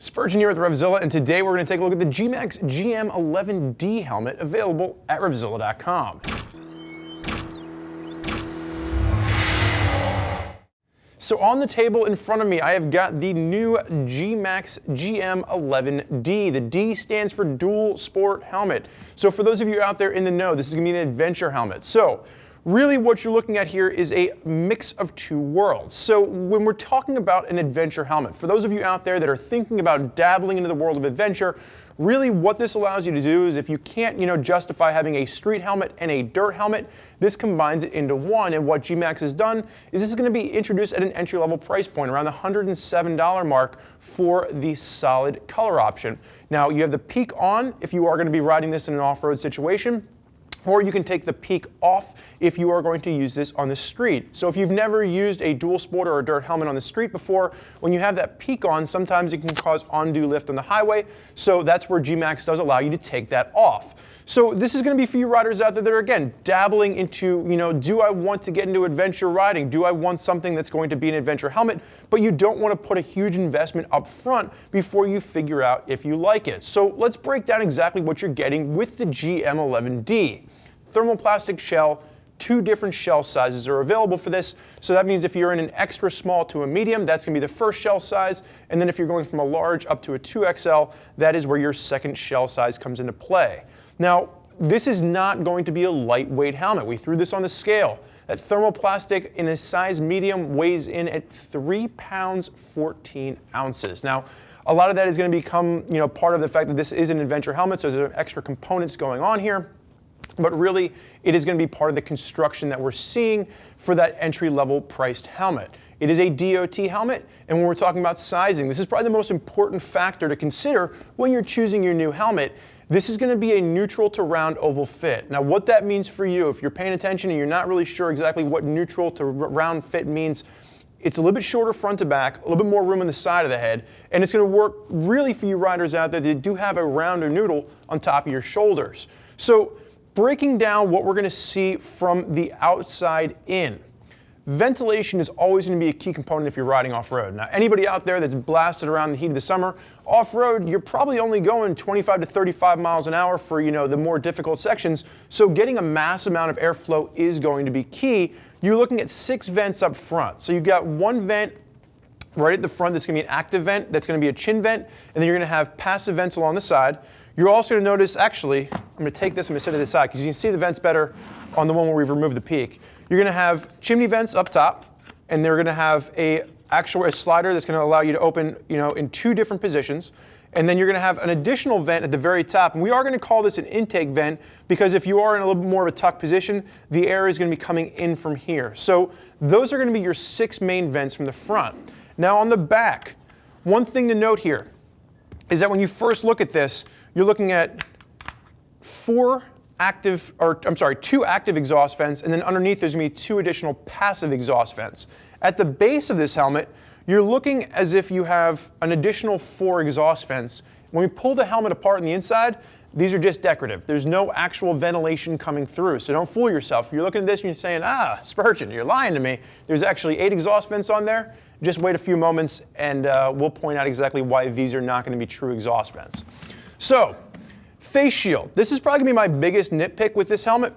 Spurgeon here with RevZilla, and today we're going to take a look at the GMax GM11D Helmet available at RevZilla.com. So on the table in front of me, I have got the new GMax GM11D. The D stands for Dual Sport Helmet. So for those of you out there in the know, this is going to be an adventure helmet. So really what you're looking at here is a mix of two worlds. So when we're talking about an adventure helmet, for those of you out there that are thinking about dabbling into the world of adventure, really what this allows you to do is if you can't, justify having a street helmet and a dirt helmet, this combines it into one. And what GMax has done is this is going to be introduced at an entry-level price point, around the $107 mark for the solid color option. Now you have the peak on if you are going to be riding this in an off-road situation, or you can take the peak off if you are going to use this on the street. So if you've never used a dual sport or a dirt helmet on the street before, when you have that peak on, sometimes it can cause undue lift on the highway. So that's where GMax does allow you to take that off. So this is going to be for you riders out there that are, again, dabbling into, do I want to get into adventure riding? Do I want something that's going to be an adventure helmet? But you don't want to put a huge investment up front before you figure out if you like it. So let's break down exactly what you're getting with the GM11D. Thermoplastic shell, two different shell sizes are available for this. So that means if you're in an extra small to a medium, that's going to be the first shell size. And then if you're going from a large up to a 2XL, that is where your second shell size comes into play. Now, this is not going to be a lightweight helmet. We threw this on the scale. That thermoplastic in a size medium weighs in at 3 pounds 14 ounces. Now, a lot of that is going to become part of the fact that this is an adventure helmet, so there's extra components going on here. But really, it is going to be part of the construction that we're seeing for that entry-level priced helmet. It is a DOT helmet, and when we're talking about sizing, this is probably the most important factor to consider when you're choosing your new helmet. This is going to be a neutral to round oval fit. Now, what that means for you, if you're paying attention and you're not really sure exactly what neutral to round fit means, it's a little bit shorter front to back, a little bit more room on the side of the head, and it's going to work really for you riders out there that do have a rounder noodle on top of your shoulders. So, breaking down what we're going to see from the outside in. Ventilation is always going to be a key component if you're riding off-road. Now, anybody out there that's blasted around the heat of the summer, off-road, you're probably only going 25 to 35 miles an hour for, the more difficult sections. So getting a mass amount of airflow is going to be key. You're looking at 6 vents up front. So you've got one vent right at the front that's going to be an active vent, that's going to be a chin vent, and then you're going to have passive vents along the side. You're also going to notice, actually, I'm going to take this, I'm going to set it aside because you can see the vents better on the one where we've removed the peak. You're going to have chimney vents up top, and they're going to have a slider that's going to allow you to open, in 2 different positions. And then you're going to have an additional vent at the very top. And we are going to call this an intake vent because if you are in a little bit more of a tuck position, the air is going to be coming in from here. So those are going to be your 6 main vents from the front. Now on the back, one thing to note here is that when you first look at this, you're looking at 2 active exhaust vents, and then underneath there's going to be 2 additional passive exhaust vents. At the base of this helmet, you're looking as if you have an additional 4 exhaust vents. When we pull the helmet apart on the inside, these are just decorative. There's no actual ventilation coming through, so don't fool yourself. If you're looking at this and you're saying, Spurgeon, you're lying to me. There's actually 8 exhaust vents on there. Just wait a few moments and we'll point out exactly why these are not going to be true exhaust vents. So, face shield. This is probably going to be my biggest nitpick with this helmet.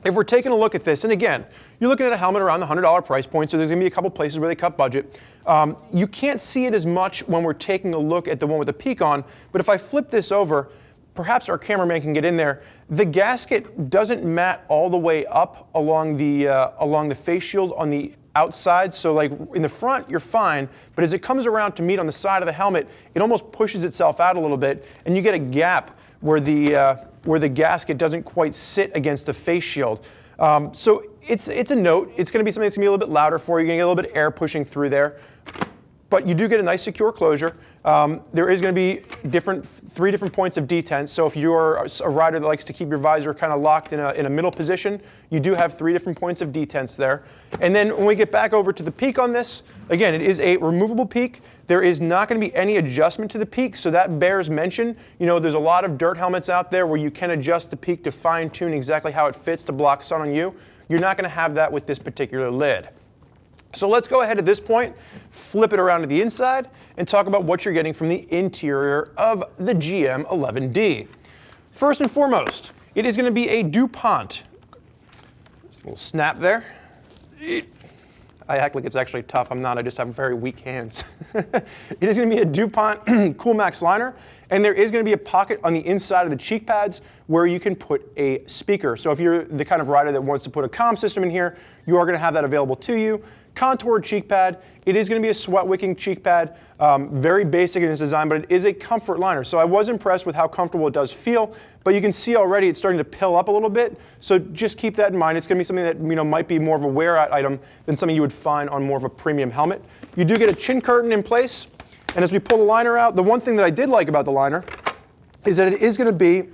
If we're taking a look at this, and again, you're looking at a helmet around the $100 price point, so there's going to be a couple places where they cut budget. You can't see it as much when we're taking a look at the one with the peak on, but if I flip this over, perhaps our cameraman can get in there, the gasket doesn't mat all the way up along the face shield on the outside, so like in the front you're fine, but as it comes around to meet on the side of the helmet, it almost pushes itself out a little bit, and you get a gap where the gasket doesn't quite sit against the face shield. So it's a note. It's going to be something that's going to be a little bit louder for you. You're going to get a little bit of air pushing through there. But you do get a nice secure closure. There is going to be 3 different points of detent. So if you're a rider that likes to keep your visor kind of locked in a middle position, you do have 3 different points of detents there. And then when we get back over to the peak on this, again, it is a removable peak. There is not going to be any adjustment to the peak, so that bears mention. There's a lot of dirt helmets out there where you can adjust the peak to fine-tune exactly how it fits to block sun on you. You're not going to have that with this particular lid. So let's go ahead at this point, flip it around to the inside, and talk about what you're getting from the interior of the GM11D. First and foremost, it is going to be a DuPont. Just a little snap there. I act like it's actually tough. I'm not. I just have very weak hands. It is going to be a DuPont CoolMax liner, and there is going to be a pocket on the inside of the cheek pads where you can put a speaker. So if you're the kind of rider that wants to put a comm system in here, you are going to have that available to you. Contoured cheek pad. It is going to be a sweat wicking cheek pad. Very basic in its design, but it is a comfort liner. So I was impressed with how comfortable it does feel, but you can see already it's starting to pill up a little bit. So just keep that in mind. It's going to be something that might be more of a wear out item than something you would find on more of a premium helmet. You do get a chin curtain in place, and as we pull the liner out, the one thing that I did like about the liner is that it is going to be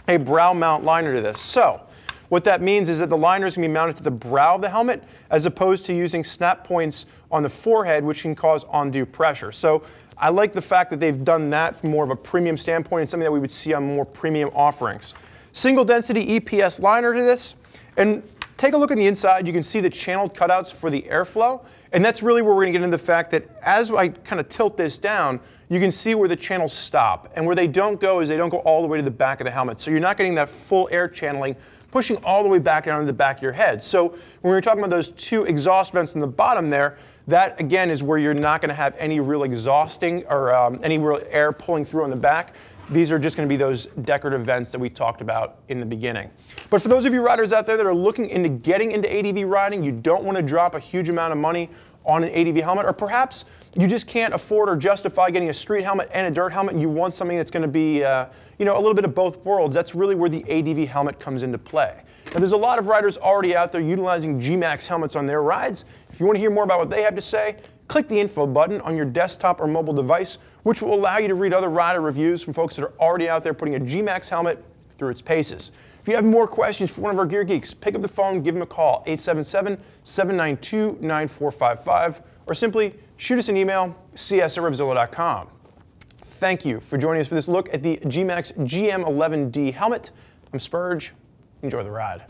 a brow mount liner to this. So what that means is that the liner is going to be mounted to the brow of the helmet as opposed to using snap points on the forehead, which can cause undue pressure. So I like the fact that they've done that from more of a premium standpoint and something that we would see on more premium offerings. Single density EPS liner to this, and take a look on the inside. You can see the channeled cutouts for the airflow, and that's really where we're going to get into the fact that as I kind of tilt this down, you can see where the channels stop, and where they don't go is they don't go all the way to the back of the helmet. So you're not getting that full air channeling pushing all the way back down to the back of your head. So when we're talking about those two exhaust vents in the bottom there, that again is where you're not going to have any real exhausting or any real air pulling through on the back. These are just going to be those decorative vents that we talked about in the beginning. But for those of you riders out there that are looking into getting into ADV riding, you don't want to drop a huge amount of money on an ADV helmet, or perhaps you just can't afford or justify getting a street helmet and a dirt helmet, and you want something that's going to be a little bit of both worlds. That's really where the ADV helmet comes into play. Now, there's a lot of riders already out there utilizing GMax helmets on their rides. If you want to hear more about what they have to say, click the info button on your desktop or mobile device, which will allow you to read other rider reviews from folks that are already out there putting a GMax helmet through its paces. If you have more questions for one of our gear geeks, pick up the phone, give them a call, 877-792-9455, or simply shoot us an email, cs@revzilla.com. Thank you for joining us for this look at the GMax GM11D helmet. I'm Spurge. Enjoy the ride.